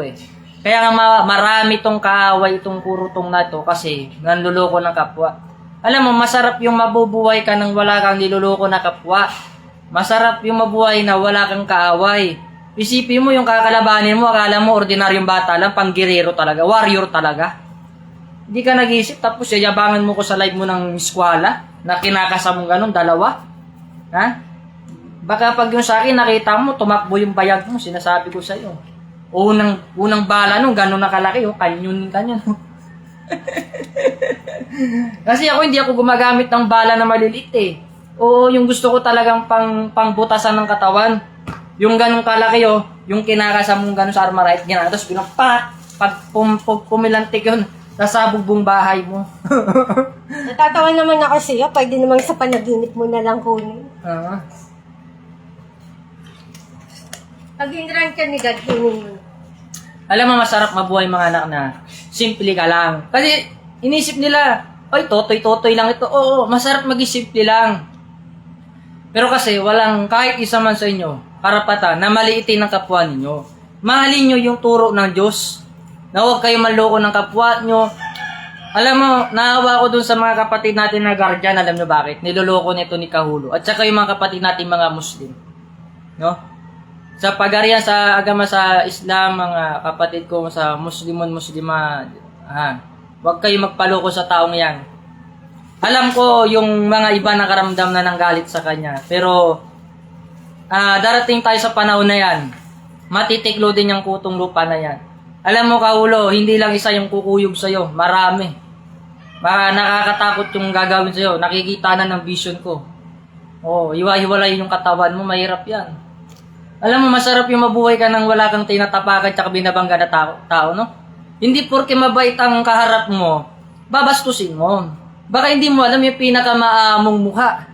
Kaya nga marami tong kaaway itong kurutong na to kasi nanluloko ng kapwa. Alam mo, masarap yung mabubuhay ka nang wala kang niloloko na kapwa. Masarap yung mabuhay na wala kang kaaway. Isipin mo yung kakalabanin mo, akala mo ordinaryong bata lang, panggirero talaga, warrior talaga. Hindi ka nag-iisip, tapos yayabangan mo ko sa live mo ng eskwela, na kinakasa mong ganun, dalawa. Baka pag yung sa akin, nakita mo, tumakbo yung bayag mo, sinasabi ko sa'yo. Unang bala nung gano'n nakalaki, kanyon. Kasi hindi ako gumagamit ng bala na maliliit yung gusto ko talagang pangbutasan ng katawan. Yung gano'ng kalaki yung kinakasa mong gano'n sa armorite, tapos pag pumilantik yun, Sasabog buong bahay mo. Natatawa naman ako sa'yo. Pwede naman sa panaginip mo na lang kunin. Ah. Pag hinran ka ni God, kunin mo. Alam mo, masarap mabuhay mga anak na simple ka lang. Kasi inisip nila, ay, totoy-totoy lang ito. Oo, masarap mag-simple lang. Pero kasi walang kahit isa man sa inyo karapatan na maliitin ang kapwa ninyo. Mahalin nyo yung turo ng Diyos. Na huwag kayo maloko ng kapwa nyo. Alam mo, naawa ko dun sa mga kapatid natin na guardian. Alam nyo bakit? Niloloko nito ni Kahulo. At saka yung mga kapatid natin mga Muslim. No? Sa pagarian sa agama sa Islam, mga kapatid ko sa Muslimon, Muslima, huwag kayo magpaloko sa taong yan. Alam ko yung mga iba nakaramdam na ng galit sa kanya. Pero darating tayo sa panahon na yan. Matitiklo din yung kutong lupa na yan. Alam mo, Kaulo, hindi lang isa yung kukuyog sa'yo. Marami. Nakakatakot yung gagawin sa'yo. Nakikita na ng vision ko. Hiwa-hiwalay yung katawan mo. Mahirap yan. Alam mo, masarap yung mabuhay ka nang wala kang tinatapakan tsaka binabangga na tao, no? Hindi porke mabait ang kaharap mo, babastusin mo. Baka hindi mo alam yung pinakamaamong mukha.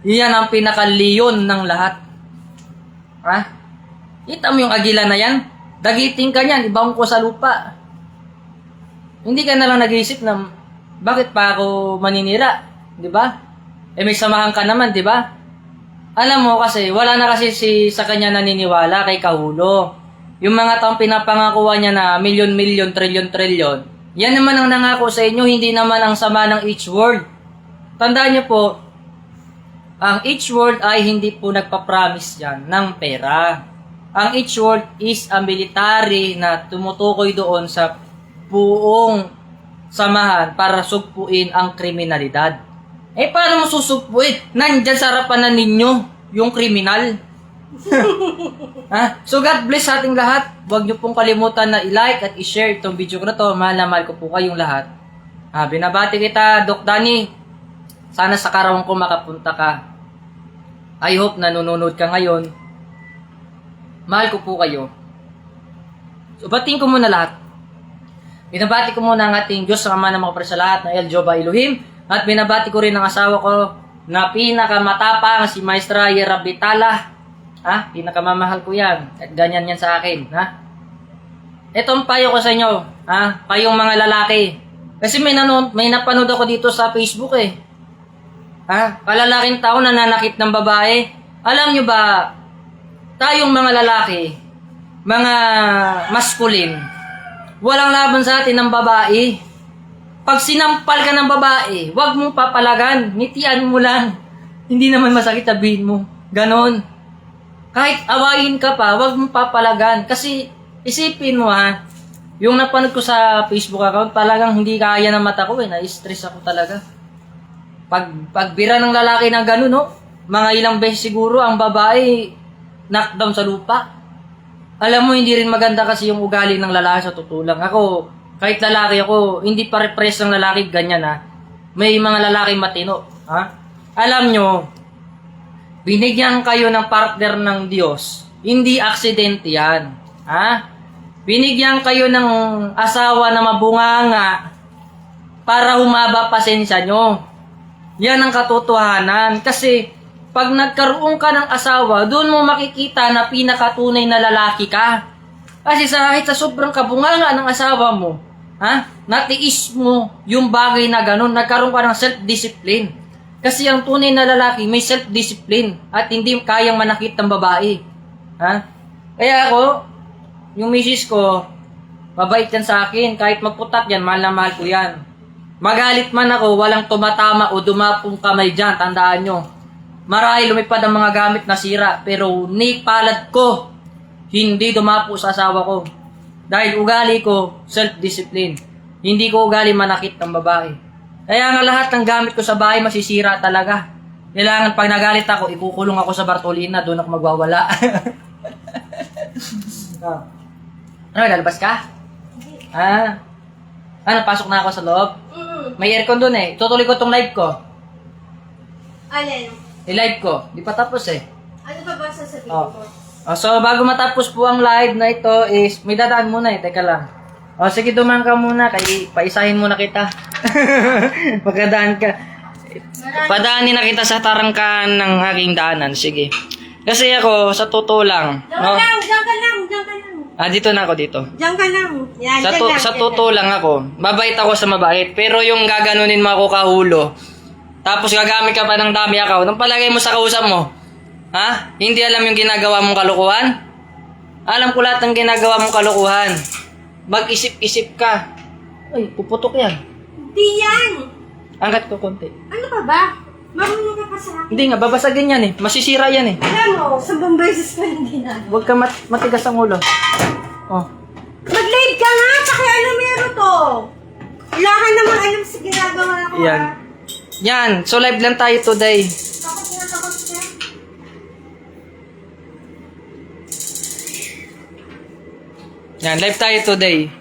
Iyan ang pinaka-leon ng lahat. Ha? Kita mo yung agila na yan? Dagiting ka niyan, ibaong ko sa lupa. Hindi ka na lang nag-iisip na, bakit pa ako maninira? Di ba? May samahan ka naman, di ba? Alam mo kasi, wala na kasi sa kanya naniniwala kay Kahulo. Yung mga taong pinapangakuha niya na milyon-milyon, trilyon-trilyon, yan naman ang nangako sa inyo, hindi naman ang sama ng each word. Tandaan niyo po, ang each word ay hindi po nagpa-promise yan ng pera. Ang each word is a military na tumutukoy doon sa buong samahan para sugpuin ang kriminalidad. Paano mo susugpuin? Nandyan sa harapan na ninyo yung kriminal. So God bless sa ating lahat. Huwag niyo pong kalimutan na i-like at i-share itong video ko na to. Mahal na mahal ko po kayong lahat. Binabati kita, Doc Danny. Sana sa karawang ko makapunta ka. I hope na nanonood ka ngayon. Mahal ko po kayo. So batiin ko muna lahat. Binabati ko muna ang ating Diyos sa Ama ng mga kapatid sa lahat na El Jehovah Elohim. At binabati ko rin ang asawa ko na pinakamatapang si Maestra Yera Vitala. Pinakamamahal ko yan. At ganyan yan sa akin. Itong payo ko sa inyo. Payong mga lalaki. Kasi may napanood ako dito sa Facebook eh. Kalalaking tao na nanakit ng babae. Alam nyo ba, tayong mga lalaki, mga maskulin, walang laban sa atin ng babae. Pag sinampal ka ng babae, huwag mong papalagan. Ngitian mo lang. Hindi naman masakit sabihin mo. Ganon. Kahit awayin ka pa, huwag mong papalagan. Kasi isipin mo yung napanood ko sa Facebook account, talagang hindi kaya ng mata ko na-stress ako talaga. Pagbira ng lalaki na ganon, mga ilang beses siguro ang babae knockdown sa lupa. Alam mo, hindi rin maganda kasi yung ugali ng lalaki sa tutulang. Ako, kahit lalaki ako, hindi pare-pares ng lalaki ganyan May mga lalaki matino. Alam nyo, binigyan kayo ng partner ng Diyos. Hindi aksidente yan. Binigyan kayo ng asawa na mabunganga para humaba pasensya nyo. Yan ang katotohanan. Kasi pag nagkaroon ka ng asawa, doon mo makikita na pinakatunay na lalaki ka. Kasi kahit sa sobrang kabunganga ng asawa mo, natiis mo yung bagay na ganun, nagkaroon ka ng self-discipline. Kasi ang tunay na lalaki may self-discipline at hindi kayang manakit ng babae. Kaya ako, yung misis ko, mabait yan sa akin. Kahit magputak yan, mahal na mahal ko yan. Magalit man ako, walang tumatama o dumapong kamay dyan, tandaan nyo. Marahil lumipad ang mga gamit na sira, pero ni palad ko, hindi dumapo sa asawa ko. Dahil ugali ko, self-discipline. Hindi ko ugali manakit ng babae. Kaya nga lahat ng gamit ko sa bahay masisira talaga. Kailangan pag nagalit ako, ikukulong ako sa Bartolina, doon ako magwawala. Lalabas ka? Pasok na ako sa loob? May aircon doon eh. Tutuloy ko tong live ko. Alin? I-live ko. Di pa tapos eh. Ano pa ba sasabihin mo? So, bago matapos po ang live na ito is, may dadaan muna eh. Teka lang. O, sige, dumaan ka muna. Paisahin muna kita. Pagkadaan ka. Padaanin na kita sa tarangkan ng aking daanan. Sige. Kasi ako, sa totoo lang. Diyan No? ka lang, diyan ka lang, diyan ka lang. Dito na ako dito. Diyan ka lang. Yan, Sa, diyan lang, sa diyan totoo lang ako. Mabait ako sa mabait. Pero yung gaganunin mo ako kahulo. Tapos gagamit ka pa ng dami account. Ang palagay mo sa kausap mo. Ha? Hindi alam yung ginagawa mong kalukuhan? Alam ko lahat ng ginagawa mong kalukuhan. Mag-isip-isip ka. Ay, puputok yan. Hindi yan. Angkat ko konti. Ano pa ba? Marunong ka pa sa akin. Hindi nga, babasagin yan eh. Masisira yan eh. Alam mo, 10 beses ko hindi na. Huwag ka matigas ang ulo. Oh. Mag-live ka nga, pakialam meron to. Wala ka naman alam sa ginagawa ko. Yan. ha? Yan. So live lang tayo today. Takot na takot ka. Yan, live tayo today.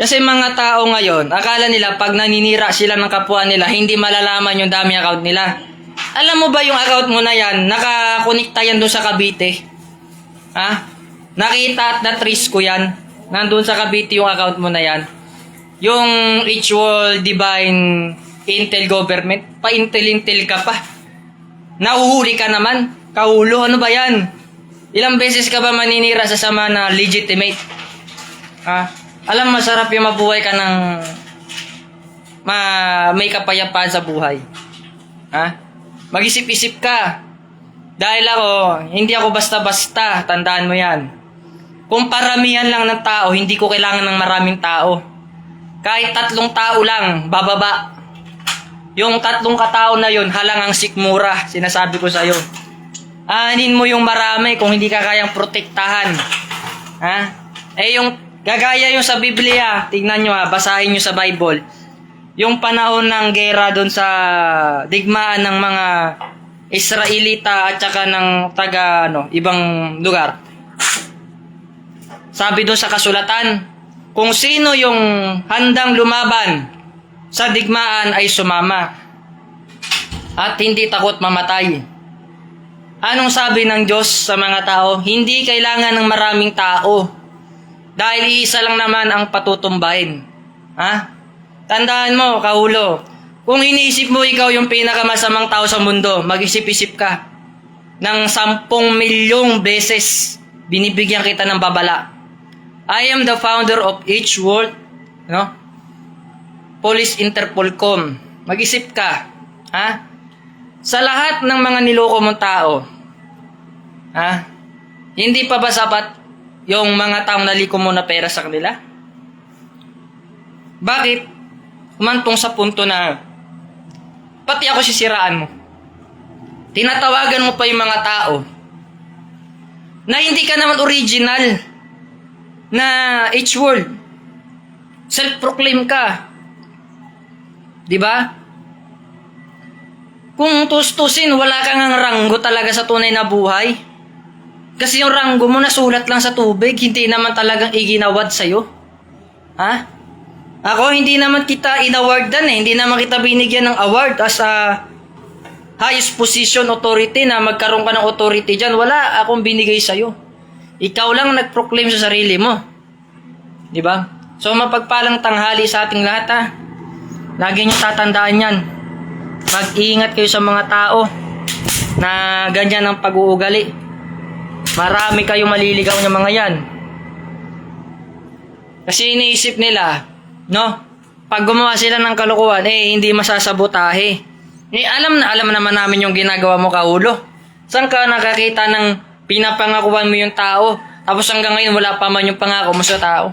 Kasi mga tao ngayon, akala nila pag naninira sila ng kapwa nila, hindi malalaman yung dami account nila. Alam mo ba yung account mo na yan, nakakonekta yan doon sa Cavite? Ha? Nakita at na-trace ko yan. Nandun sa Cavite yung account mo na yan. Yung Ritual Divine Intel Government. Pa-intel-intel ka pa. Nahuhuli ka naman. Kahulo, ano ba yan? Ilang beses ka ba maninira sa sama na legitimate? Ha? Alam, masarap yung mabuhay ka ng may kapayapaan sa buhay. Ha? Mag-isip-isip ka. Dahil ako, hindi ako basta-basta. Tandaan mo yan. Kung paramihan lang ng tao, hindi ko kailangan ng maraming tao. Kahit 3 tao lang, bababa. Yung 3 katao na yun, halangang sikmura. Sinasabi ko sa'yo. Anin mo yung marami kung hindi ka kayang protektahan. Ha? Yung gagaya yung sa Biblia, tignan nyo basahin nyo sa Bible. Yung panahon ng gera doon sa digmaan ng mga Israelita at saka ng ibang lugar. Sabi doon sa kasulatan, kung sino yung handang lumaban sa digmaan ay sumama at hindi takot mamatay. Anong sabi ng Diyos sa mga tao? Hindi kailangan ng maraming tao. Dahil iisa lang naman ang patutumbahin. Ha? Tandaan mo, kahulo. Kung iniisip mo ikaw yung pinakamasamang tao sa mundo, mag-isip-isip ka. Ng 10 milyong beses, binibigyan kita ng babala. I am the founder of each world, no? Police Interpolcom. Mag-isip ka. Ha? Sa lahat ng mga niloko mong tao, ha? Hindi pa ba sapat yung mga taong naliko mo na pera sa kanila? Bakit? Umantong sa punto na pati ako sisiraan mo. Tinatawagan mo pa yung mga tao na hindi ka naman original na H-word. Self-proclaim ka. Diba? Kung tustusin, wala kang ranggo talaga sa tunay na buhay. Kasi yung ranggo mo nasulat lang sa tubig, hindi naman talagang iginawad sa'yo. Ha? Ako, hindi naman kita inawardan eh. Hindi naman kita binigyan ng award as a highest position authority na magkaroon ka ng authority dyan. Wala akong binigay sa'yo. Ikaw lang nag-proclaim sa sarili mo. Diba? So, mapagpalang tanghali sa ating lahat ha. Lagi niyo tatandaan yan. Mag-iingat kayo sa mga tao na ganyan ang pag-uugali. Marami kayong maliligaw ng mga yan. Kasi iniisip nila, no? Pag gumawa sila ng kalokohan, hindi masasabotahe. Alam naman namin yung ginagawa mo, kahulo. Saan ka nakakita ng pinapangakuan mo yung tao, tapos hanggang ngayon wala pa man yung pangako mo sa tao?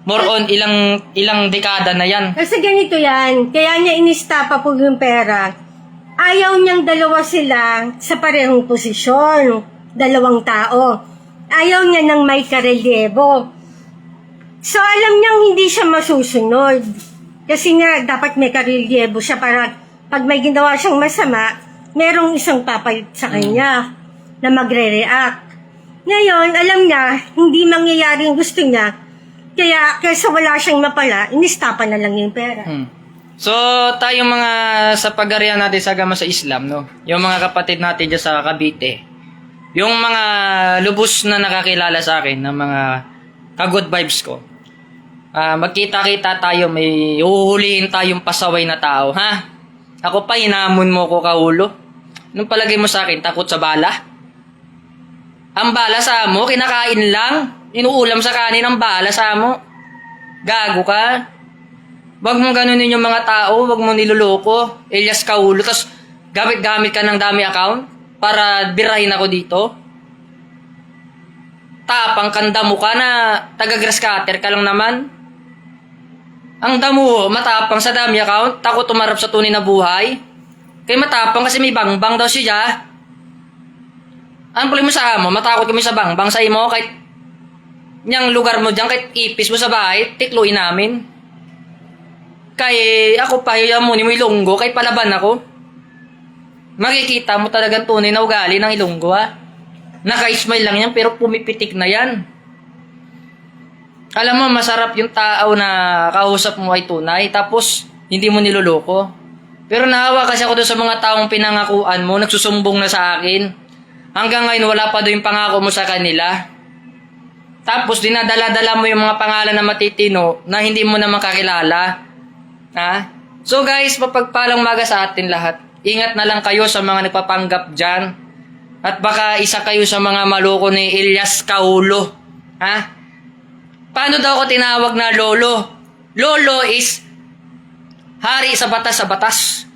More on, ilang dekada na yan. Kasi ganito yan, kaya niya inistapa po yung pera. Ayaw niyang dalawa sila sa parehong posisyon. 2 tao. Ayaw niya ng may karelyebo. So, alam niyang hindi siya masusunod. Kasi nga, dapat may karelyebo siya para pag may ginawa siyang masama, merong isang papalit sa kanya na magre-react. Ngayon, alam niya, hindi mangyayari yung gusto niya. Kaya, kaysa wala siyang mapala, inistapa na lang yung pera. So, tayong mga sa pag-arian natin sa gama sa Islam, no? Yung mga kapatid natin dyan sa Cavite, yung mga lubos na nakakilala sa akin ng mga ka-good vibes ko. Magkita-kita tayo, may uhulihin tayong pasaway na tao, ha? Ako pa, hinamon mo ko kaulo. Anong palagay mo sa akin? Takot sa bala? Ang bala sa mo, kinakain lang. Inuulam sa kanin ang bala sa mo. Gago ka. Wag mong ganunin yung mga tao, wag mong niloloko. Elias kaulo, tapos gamit-gamit ka ng dami account para birahin ako dito. Tapang kanda mo ka na taga-grass cutter ka lang naman. Ang damo, matapang sa dami account, takot tumarap sa tunay na buhay. Kaya matapang kasi may bangbang daw siya. Ang puli mo sa amo, matakot kami sa bangbang sa imo, kahit niyang lugar mo dyan, kahit ipis mo sa bahay, tikluin namin. Kaya ako pa, mo ni mo ilunggo, kahit palaban ako. Makikita mo talagang tunay na ugali ng ilunggo, ha. Naka-smile lang yan, pero pumipitik na yan. Alam mo, masarap yung tao na kausap mo ay tunay, tapos hindi mo niloloko. Pero naawa kasi ako doon sa mga taong pinangakuan mo, nagsusumbong na sa akin. Hanggang ngayon, wala pa doon yung pangako mo sa kanila. Tapos, dinadala-dala mo yung mga pangalan na matitino na hindi mo naman kakilala. Ha? So guys, mapagpalang maga sa atin lahat. Ingat na lang kayo sa mga nagpapanggap dyan. At baka isa kayo sa mga maloko ni Elias Kaulo. Ha? Paano daw ako tinawag na lolo? Lolo is hari sa batas sa batas.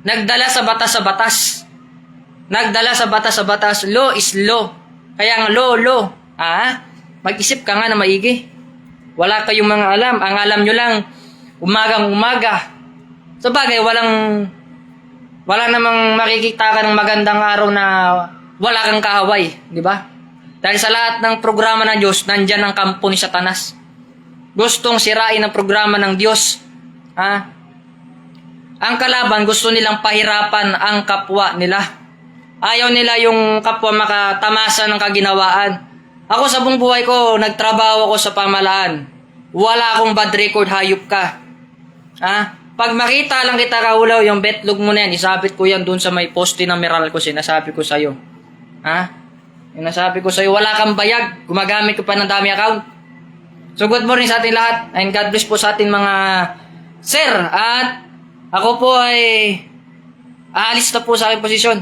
Nagdala sa batas sa batas. Nagdala sa batas sa batas. Law is law. Kaya nga lolo. Mag-isip ka nga na maigi. Wala kayong mga alam. Ang alam nyo lang, umagang umaga. So bagay, wala namang makikita ka ng magandang araw na wala kang kahaway. Di ba? Dahil sa lahat ng programa ng Diyos, nandyan ang kampo ni Satanas. Gustong sirain ang programa ng Diyos. Ang kalaban, gusto nilang pahirapan ang kapwa nila. Ayaw nila yung kapwa makatamasa ng kaginawaan. Ako sa buong buhay ko, nagtrabaho ako sa pamalaan. Wala akong bad record, hayop ka. Pag makita lang kita kaulaw, yung betlog mo na yan, isabit ko yan dun sa may poste ng Meral ko, sinasabi ko sa'yo. Yung nasabi ko sa'yo, wala kang bayag, gumagamit ko pa ng dami account. So good morning sa ating lahat, and God bless po sa ating mga sir. At ako po ay aalis na po sa aking posisyon.